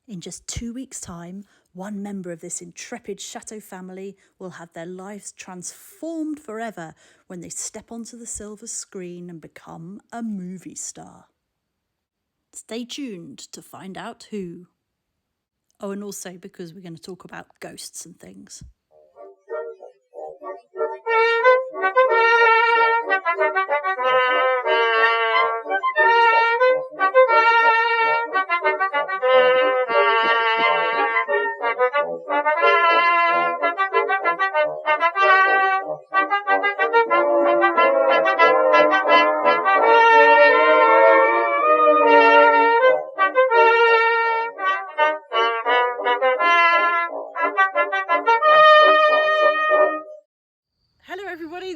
In just 2 weeks' time, one member of this intrepid Chateau family will have their lives transformed forever when they step onto the silver screen and become a movie star. Stay tuned to find out who. Oh, and also because we're going to talk about ghosts and things.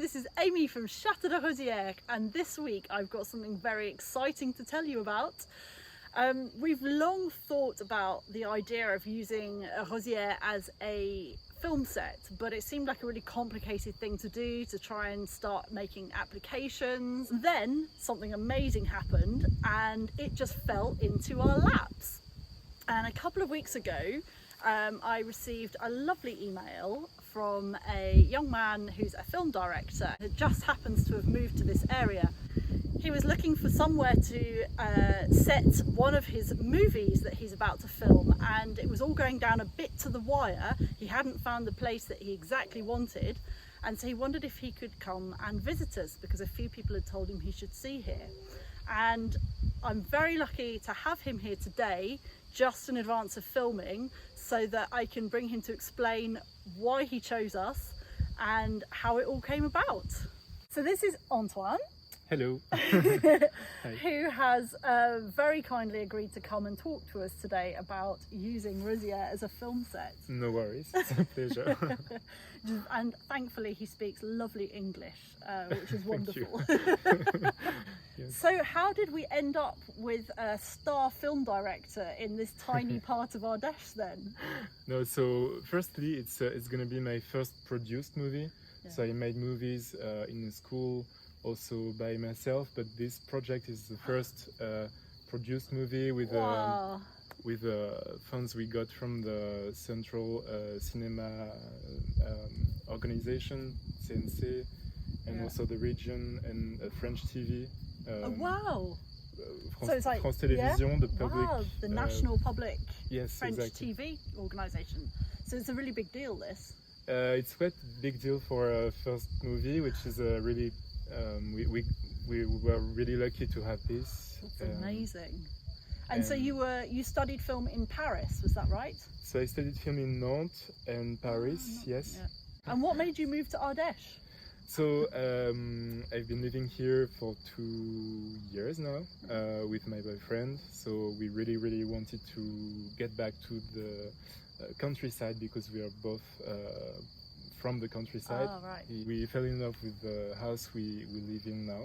This is Amy from Chateau de Rosieres, and this week I've got something very exciting to tell you about. We've long thought about the idea of using Rosieres as a film set, but it seemed like a really complicated thing to do, to try and start making applications. Then something amazing happened and it just fell into our laps. And a couple of weeks ago, I received a lovely email from a young man who's a film director who just happens to have moved to this area. He was looking for somewhere to set one of his movies that he's about to film, and it was all going down a bit to the wire. He hadn't found the place that he exactly wanted, and so he wondered if he could come and visit us because a few people had told him he should see here. And I'm very lucky to have him here today, just in advance of filming, so that I can bring him to explain why he chose us and how it all came about. So this is Antoine. Hello. Who has very kindly agreed to come and talk to us today about using Rosieres as a film set. No worries, it's a pleasure. And thankfully he speaks lovely English, which is wonderful. Yes. So how did we end up with a star film director in this tiny part of Ardèche then? No, so firstly it's going to be my first produced movie. Yeah. So I made movies in school, also by myself, but this project is the first produced movie with funds we got from the Central Cinema organization, CNC, and also the region and French TV. Oh wow! France, so it's like France Télévisions, the public, the national public French exactly. TV organisation. So it's a really big deal. This. It's quite a big deal for a first movie, which is a really we were really lucky to have this. That's amazing. And so you studied film in Paris, was that right? So I studied film in Nantes and Paris, yes. Yeah. And what made you move to Ardèche? So I've been living here for 2 years now with my boyfriend. So we really wanted to get back to the countryside because we are both from the countryside. Oh, right. We fell in love with the house we live in now.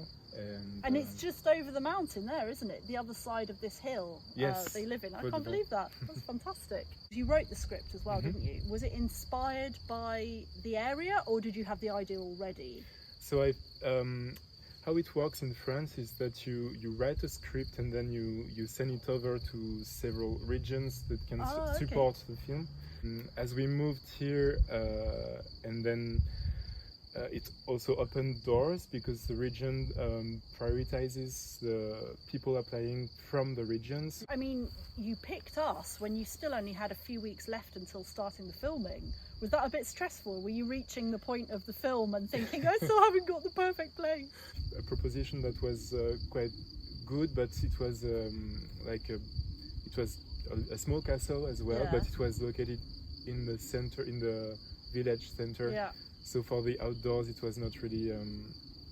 And it's just over the mountain there, isn't it? The other side of this hill. Yes. They live in. I can't believe that. That's fantastic. You wrote the script as well, didn't you? Was it inspired by the area, or did you have the idea already? So how it works in France is that you write a script and then you send it over to several regions that can support the film. As we moved here and then it also opened doors because the region prioritizes the people applying from the regions. I mean, you picked us when you still only had a few weeks left until starting the filming. Was that a bit stressful? Were you reaching the point of the film and thinking, I still haven't got the perfect place? A proposition that was quite good, but it was it was a small castle as well, but it was located in the center, in the village center. Yeah. So for the outdoors, it was not really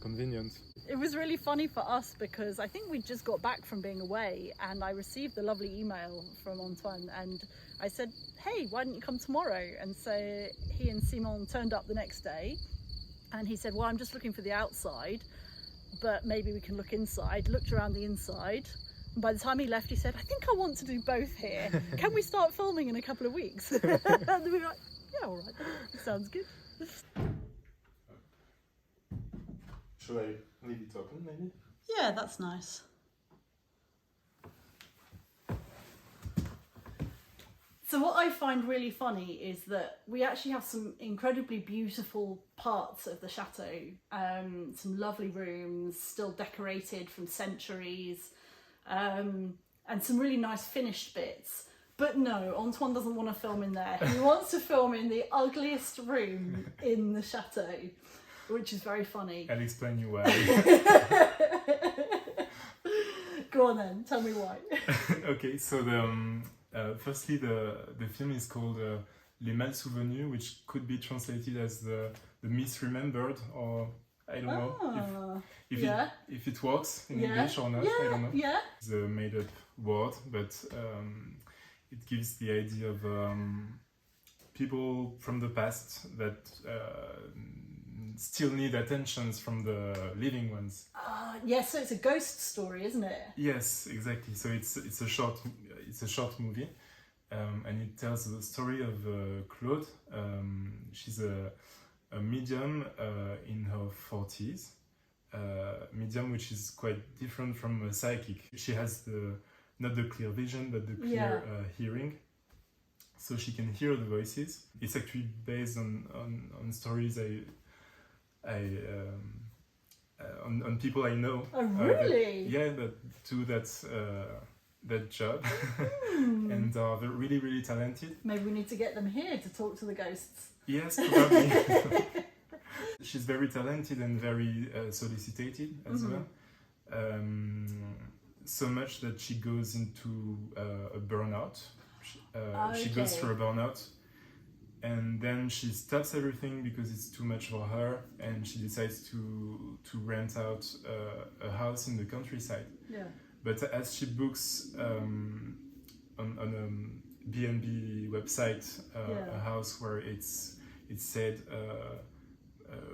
convenient. It was really funny for us because I think we just got back from being away and I received the lovely email from Antoine and I said, hey, why don't you come tomorrow? And so he and Simon turned up the next day and he said, well, I'm just looking for the outside, but maybe we can look inside. Looked around the inside. And by the time he left, he said, I think I want to do both here. Can we start filming in a couple of weeks? And we were like, yeah, all right, sounds good. Should I leave it open, maybe? Yeah, that's nice. So what I find really funny is that we actually have some incredibly beautiful parts of the chateau, some lovely rooms still decorated from centuries, and some really nice finished bits. But no, Antoine doesn't want to film in there. He wants to film in the ugliest room in the chateau, which is very funny. I'll explain you why. Go on then, tell me why. Okay, so firstly, the film is called Les Mal Souvenus, which could be translated as the misremembered, or I don't know if it works in English or not. I don't know. Yeah. It's a made-up word, but it gives the idea of people from the past that still need attentions from the living ones. Yes, so it's a ghost story, isn't it? Yes, exactly. So it's a short movie, and it tells the story of Claude. She's a medium in her 40s, medium which is quite different from a psychic. She has not the clear vision, but the clear hearing. So she can hear the voices. It's actually based on stories on people I know. Oh, really? That do that job and are really, really talented. Maybe we need to get them here to talk to the ghosts. Yes, probably. She's very talented and very solicited as well. So much that she goes into a burnout. She goes through a burnout, and then she stops everything because it's too much for her, and she decides to rent out a house in the countryside. Yeah. But as she books on a B&B website a house where it's said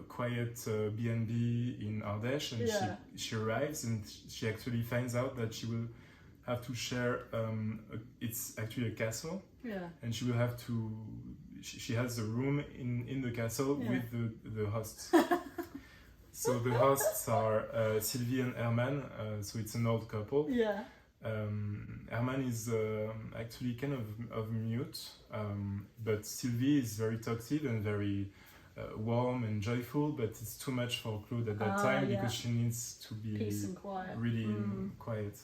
quiet B&B in Ardèche, and she arrives, and she actually finds out that she will have to share it's actually a castle, and she will have to she has a room in the castle with the hosts. So the hosts are Sylvie and Herman, so it's an old couple. Herman is actually kind of mute, but Sylvie is very talkative and very warm and joyful, but it's too much for Claude at that time because she needs to be peace and quiet. Really quiet.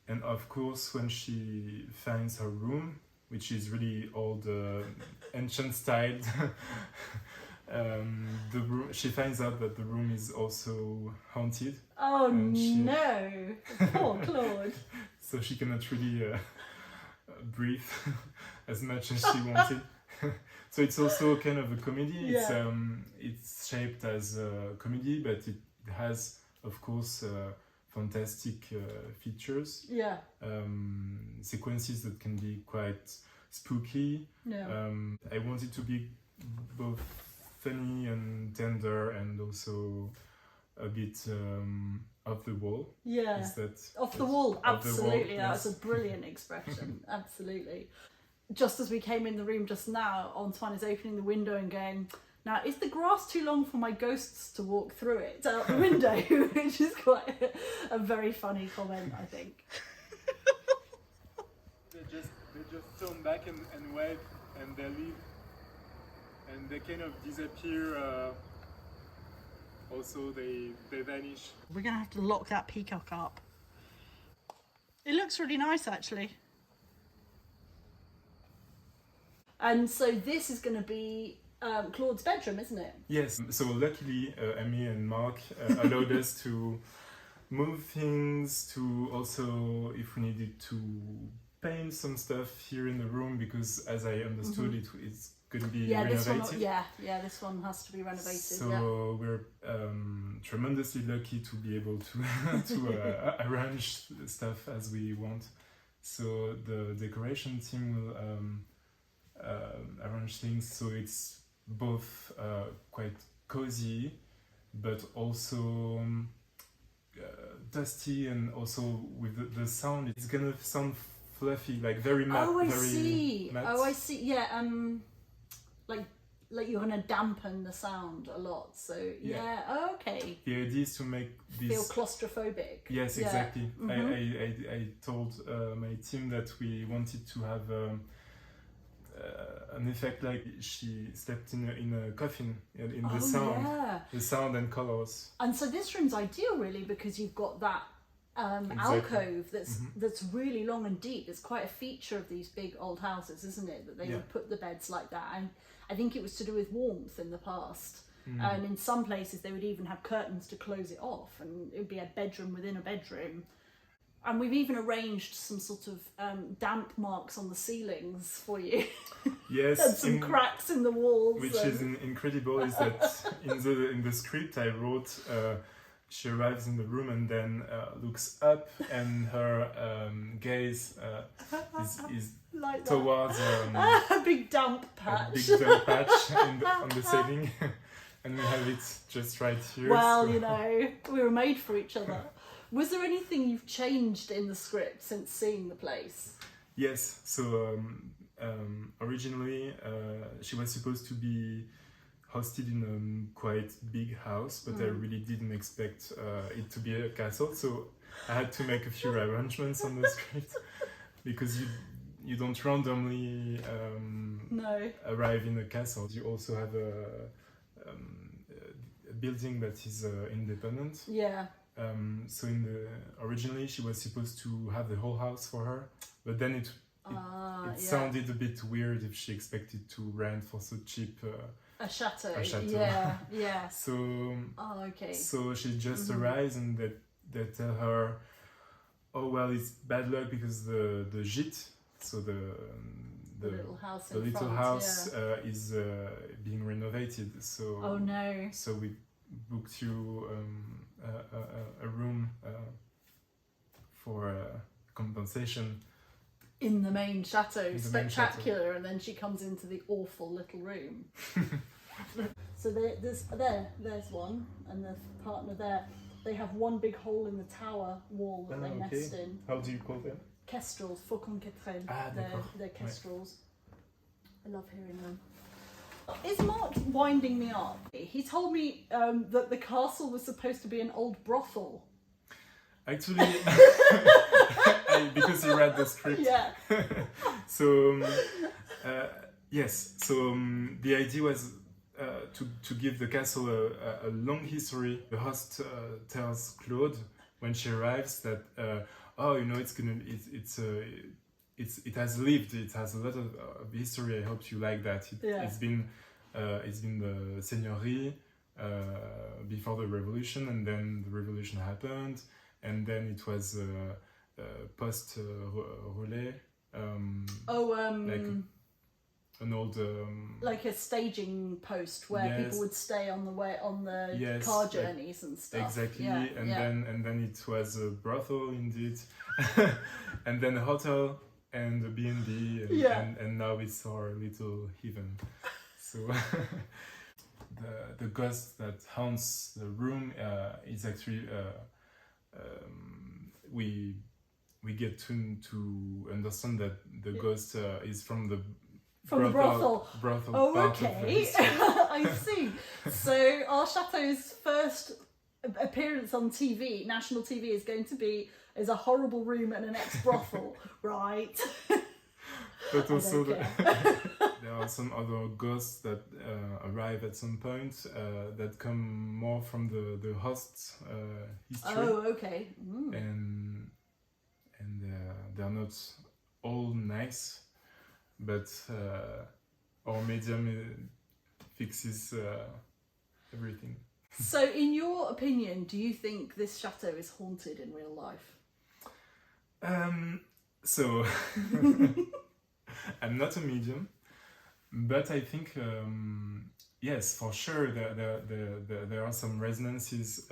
And of course, when she finds her room, which is really old, ancient styled, she finds out that the room is also haunted. Oh no! Poor Claude. So she cannot really breathe as much as she wanted. So it's also kind of a comedy. It's shaped as a comedy, but it has, of course, fantastic features. Sequences that can be quite spooky. I want it to be both funny and tender, and also a bit off the wall. Is that off the wall? Absolutely, yes. That's a brilliant expression. Absolutely. Just as we came in the room just now, Antoine is opening the window and going, "Now, is the grass too long for my ghosts to walk through it?" Out the window, which is quite a very funny comment, I think. They just turn back and wave, and they leave, and they kind of disappear. Also, they vanish. We're gonna have to lock that peacock up. It looks really nice, actually. And so this is going to be Claude's bedroom, isn't it? Yes. So luckily, Amy and Marc allowed us to move things, to also, if we needed to paint some stuff here in the room, because as I understood it's going to be renovated. This one has to be renovated. So we're tremendously lucky to be able to arrange stuff as we want. So the decoration team will arrange things so it's both quite cozy, but also dusty, and also with the sound, it's gonna sound fluffy, like very matte. Oh, I very see. matte. Oh, I see. Yeah. Like you're gonna dampen the sound a lot. So Oh, okay. The idea is to make this feel claustrophobic. Yes, exactly. I told my team that we wanted to have an effect like she slept in a coffin, in the sound and colors. And so this room's ideal really because you've got that alcove that's really long and deep. It's quite a feature of these big old houses, isn't it, that they would put the beds like that. And I think it was to do with warmth in the past. And in some places they would even have curtains to close it off, and it would be a bedroom within a bedroom. And we've even arranged some sort of damp marks on the ceilings for you. Yes, and some cracks in the walls. Which is incredible is that in the script I wrote, she arrives in the room and then looks up, and her gaze is like towards a big damp patch. On the ceiling. And we have it just right here. Well, you know, we were made for each other. Was there anything you've changed in the script since seeing the place? Yes, so originally she was supposed to be hosted in a quite big house, but I really didn't expect it to be a castle, so I had to make a few arrangements on the script, because you don't randomly arrive in a castle. You also have a building that is independent. Yeah. So originally she was supposed to have the whole house for her, but then it sounded a bit weird if she expected to rent for so cheap a chateau. Yeah. So okay. So she just arrives, and they tell her, oh well, it's bad luck because the gîte, so the little house is being renovated. So oh no. So we booked you a room for compensation in the main chateau. Spectacular. And then she comes into the awful little room. So there's one, and the partner there. They have one big hole in the tower wall that they nest in. How do you call them? Kestrels, faucon quetrelle. They're kestrels. I love hearing them. Is Mark winding me up? He told me that the castle was supposed to be an old brothel. Actually, because he read the script. Yeah. So, yes. So the idea was to give the castle a long history. The host tells Claude when she arrives that it has lived. It has a lot of history. I hope you like that. It's been the seigneurie before the revolution, and then the revolution happened, and then it was post relais. Like an old like a staging post where people would stay on the car journeys and stuff. Exactly, and then it was a brothel indeed, and then a hotel and a B&B, and now it's our little heaven. So the ghost that haunts the room is actually we get to understand that the ghost is from the brothel. Oh, okay. I see. So our chateau's first appearance on TV, national TV, is going to be as a horrible room and an ex-brothel, right? But also there are some other ghosts that arrive at some point that come more from the host's history. Oh, okay. And they're not all nice, but our medium fixes everything. So in your opinion, do you think this chateau is haunted in real life? So I'm not a medium, but I think yes, for sure there are some resonances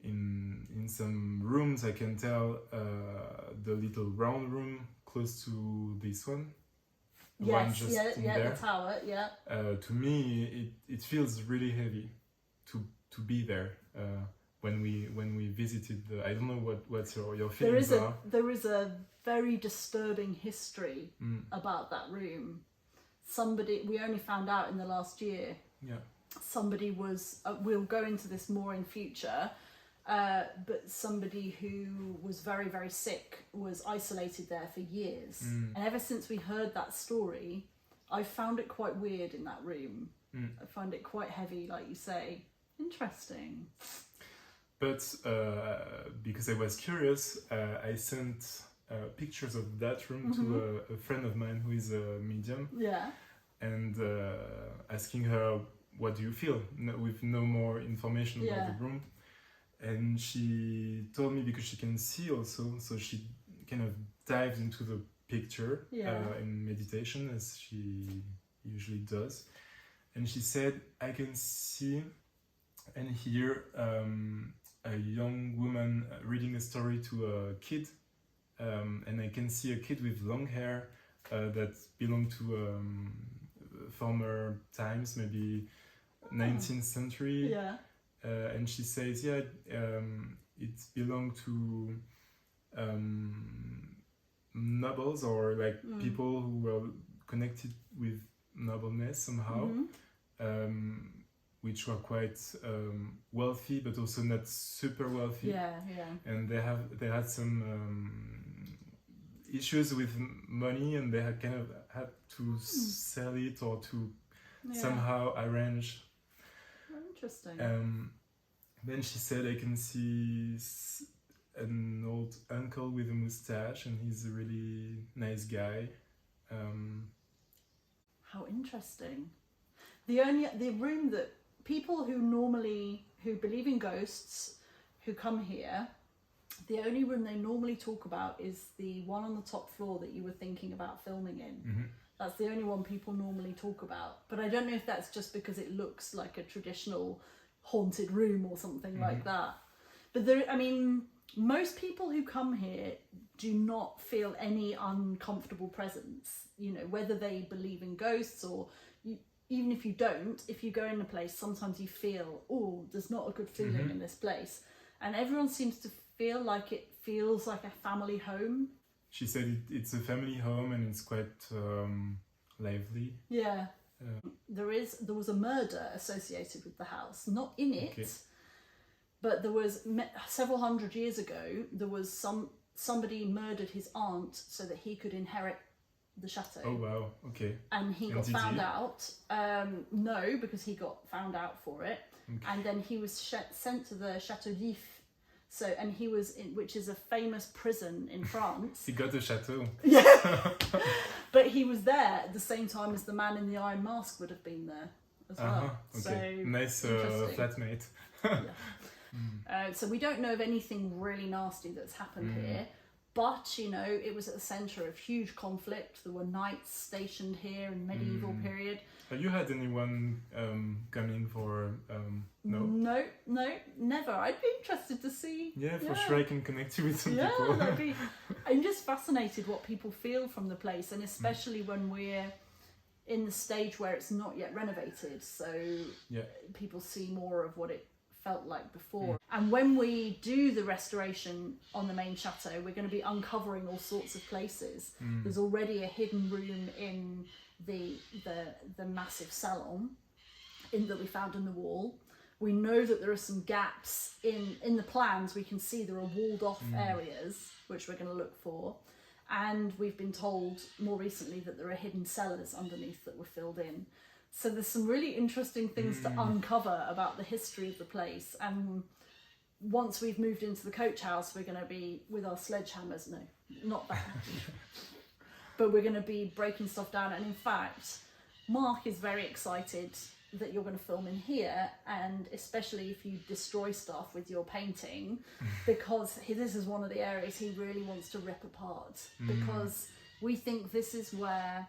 in some rooms. I can tell the little round room close to this one. Yes, the tower, yeah. To me, it feels really heavy to be there. When we visited I don't know what's your feelings are. There is a very disturbing history about that room. We only found out in the last year. Yeah. Somebody was, we'll go into this more in future, but somebody who was very, very sick was isolated there for years. And ever since we heard that story, I found it quite weird in that room. I find it quite heavy, like you say. Interesting. But because I was curious, I sent pictures of that room to a friend of mine who is a medium. Yeah. And asking her, what do you feel? With no more information about the room. And she told me, because she can see also, so she kind of dived into the picture in meditation, as she usually does. And she said, I can see and hear a young woman reading a story to a kid. And I can see a kid with long hair that belonged to former times, maybe 19th century. Yeah. And she says, it belonged to nobles, or like people who were connected with nobleness somehow, which were quite wealthy, but also not super wealthy. Yeah. And they had some issues with money, and they had kind of had to sell it or to somehow arrange. Interesting. Then she said, I can see an old uncle with a mustache, and he's a really nice guy. How interesting. The room that people who believe in ghosts, who come here, the only room they normally talk about is the one on the top floor that you were thinking about filming in. That's the only one people normally talk about. But I don't know if that's just because it looks like a traditional haunted room or something like that. But most people who come here do not feel any uncomfortable presence. You know, whether they believe in ghosts or even if you don't, if you go in a place, sometimes you feel, oh, there's not a good feeling in this place. And everyone seems to feel like it feels like a family home. She said it's a family home, and it's quite lively. Yeah. There was a murder associated with the house, not in it, but there was several hundred years ago. There was somebody murdered his aunt so that he could inherit the chateau. Oh wow! Okay. And he got found out. No, because he got found out for it, and then he was sent to the Chateau d'If. So, and he was in, which is a famous prison in France. He got a chateau. Yeah. But he was there at the same time as the man in the iron mask would have been there as well. Okay. So nice flatmate. So we don't know of anything really nasty that's happened here. But, you know, it was at the centre of huge conflict. There were knights stationed here in medieval period. Have you had anyone coming for... No? No, never. I'd be interested to see. Yeah, for sure I can connect you with some people. I'm just fascinated what people feel from the place, and especially when we're in the stage where it's not yet renovated. So people see more of what it felt like before. And when we do the restoration on the main chateau, we're going to be uncovering all sorts of places. There's already a hidden room in the massive salon that we found in the wall. We know that there are some gaps in the plans. We can see there are walled off areas which we're going to look for, and we've been told more recently that there are hidden cellars underneath that were filled in. So there's some really interesting things to uncover about the history of the place. And once we've moved into the coach house, we're going to be with our sledgehammers. No, not that. But we're going to be breaking stuff down. And in fact, Marc is very excited that you're going to film in here, and especially if you destroy stuff with your painting, because this is one of the areas he really wants to rip apart, because we think this is where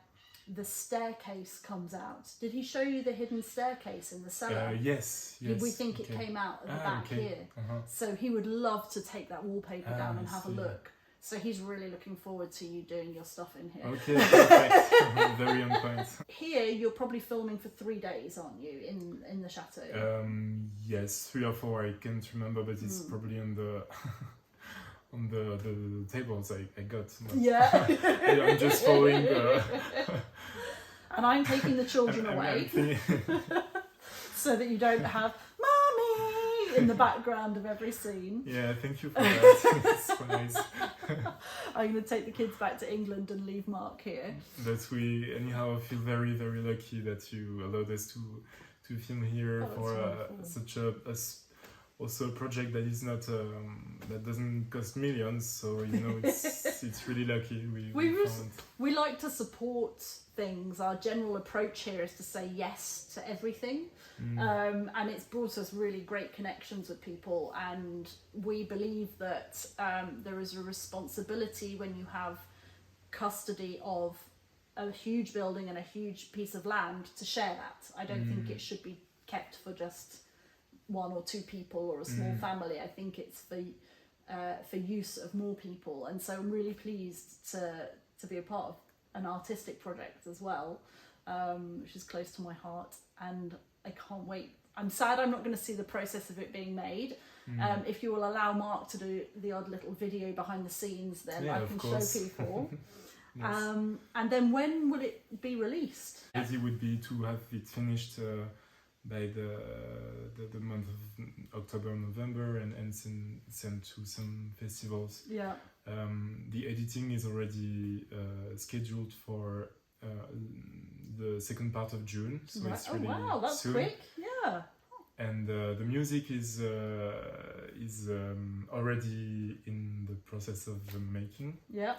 the staircase comes out. Did he show you the hidden staircase in the cellar? Yes. We think it came out at the back here. So he would love to take that wallpaper down and have a look. So he's really looking forward to you doing your stuff in here. Okay, perfect. Very on point. Here, you're probably filming for 3 days, aren't you, in the chateau? Yes, 3 or 4, I can't remember, but it's probably on the on the tables I got. Yeah. I'm just following the... And I'm taking the children away. So that you don't have, Mommy! in the background of every scene. Yeah, thank you for that. It's so nice. I'm going to take the kids back to England and leave Marc here. That we anyhow feel very, very lucky that you allowed us to film here for such also a project that is not that doesn't cost millions. So it's really lucky we like to support things. Our general approach here is to say yes to everything. And it's brought us really great connections with people, and we believe that there is a responsibility when you have custody of a huge building and a huge piece of land to share that. I don't think it should be kept for just one or two people or a small family. I think it's for use of more people, and so I'm really pleased to be a part of an artistic project as well, which is close to my heart, and I can't wait. I'm sad I'm not going to see the process of it being made. If you will allow Marc to do the odd little video behind the scenes, then I can show people. Yes. And then when will it be released? The idea would be to have it finished by the month of October, November, and sent to some festivals. Yeah. The editing is already scheduled for the second part of June, so it's really wow, that's soon. Quick. Yeah. And the music is already in the process of making. Yeah.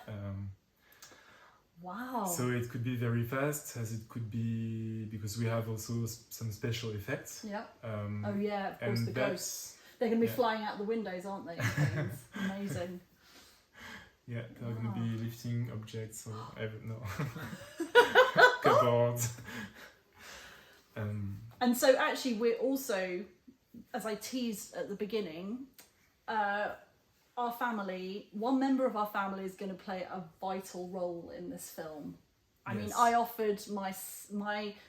Wow. So it could be very fast, as it could be, because we have also some special effects. Yeah. Oh yeah, of course, the ghosts. They're going to be flying out the windows, aren't they? Amazing. Yeah, they're going to be lifting objects or cupboards. And so actually we're also, as I teased at the beginning, our family, one member of our family is going to play a vital role in this film. I mean, I offered my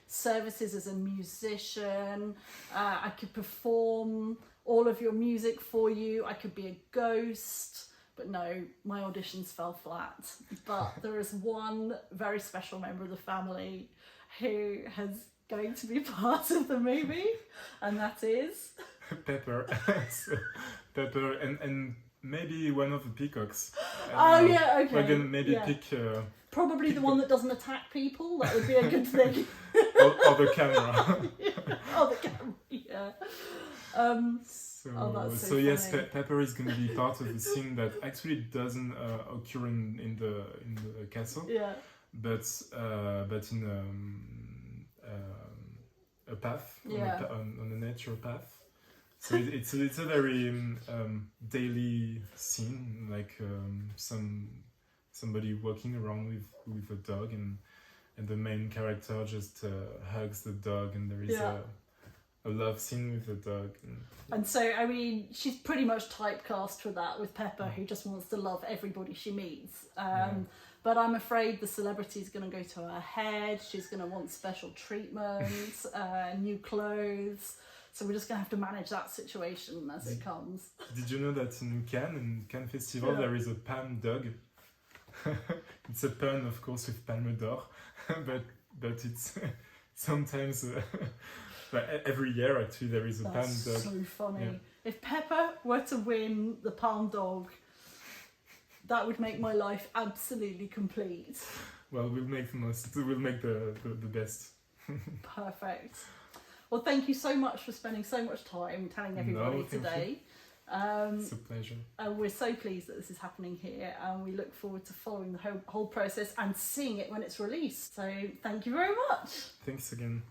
services as a musician. I could perform all of your music for you. I could be a ghost. But no, my auditions fell flat. But there is one very special member of the family who is going to be part of the movie, and that is... Pepper. Pepper and maybe one of the peacocks. Yeah, okay. We're gonna maybe pick... Probably the one that doesn't attack people. That would be a good thing. or the camera. Or the camera, yeah. So yes, Pepper is going to be part of the scene that actually doesn't occur in the castle. Yeah. But in a path, on a nature path. So it's a very daily scene, like somebody walking around with a dog, and the main character just hugs the dog, and there is a love scene with the dog. And so, I mean, she's pretty much typecast for that, with Pepper, who just wants to love everybody she meets. But I'm afraid the celebrity's going to go to her head. She's going to want special treatments, new clothes. So we're just going to have to manage that situation as it comes. Did you know that in Cannes Festival, there is a palm dog? It's a pun, of course, with Palme d'Or, but it's sometimes... But every year, actually, there is a palm dog. That's so funny. Yeah. If Pepper were to win the palm dog, that would make my life absolutely complete. Well, we'll make the most. We'll make the best. Perfect. Well, thank you so much for spending so much time telling everybody today. It's a pleasure. And we're so pleased that this is happening here, and we look forward to following the whole process and seeing it when it's released. So thank you very much. Thanks again.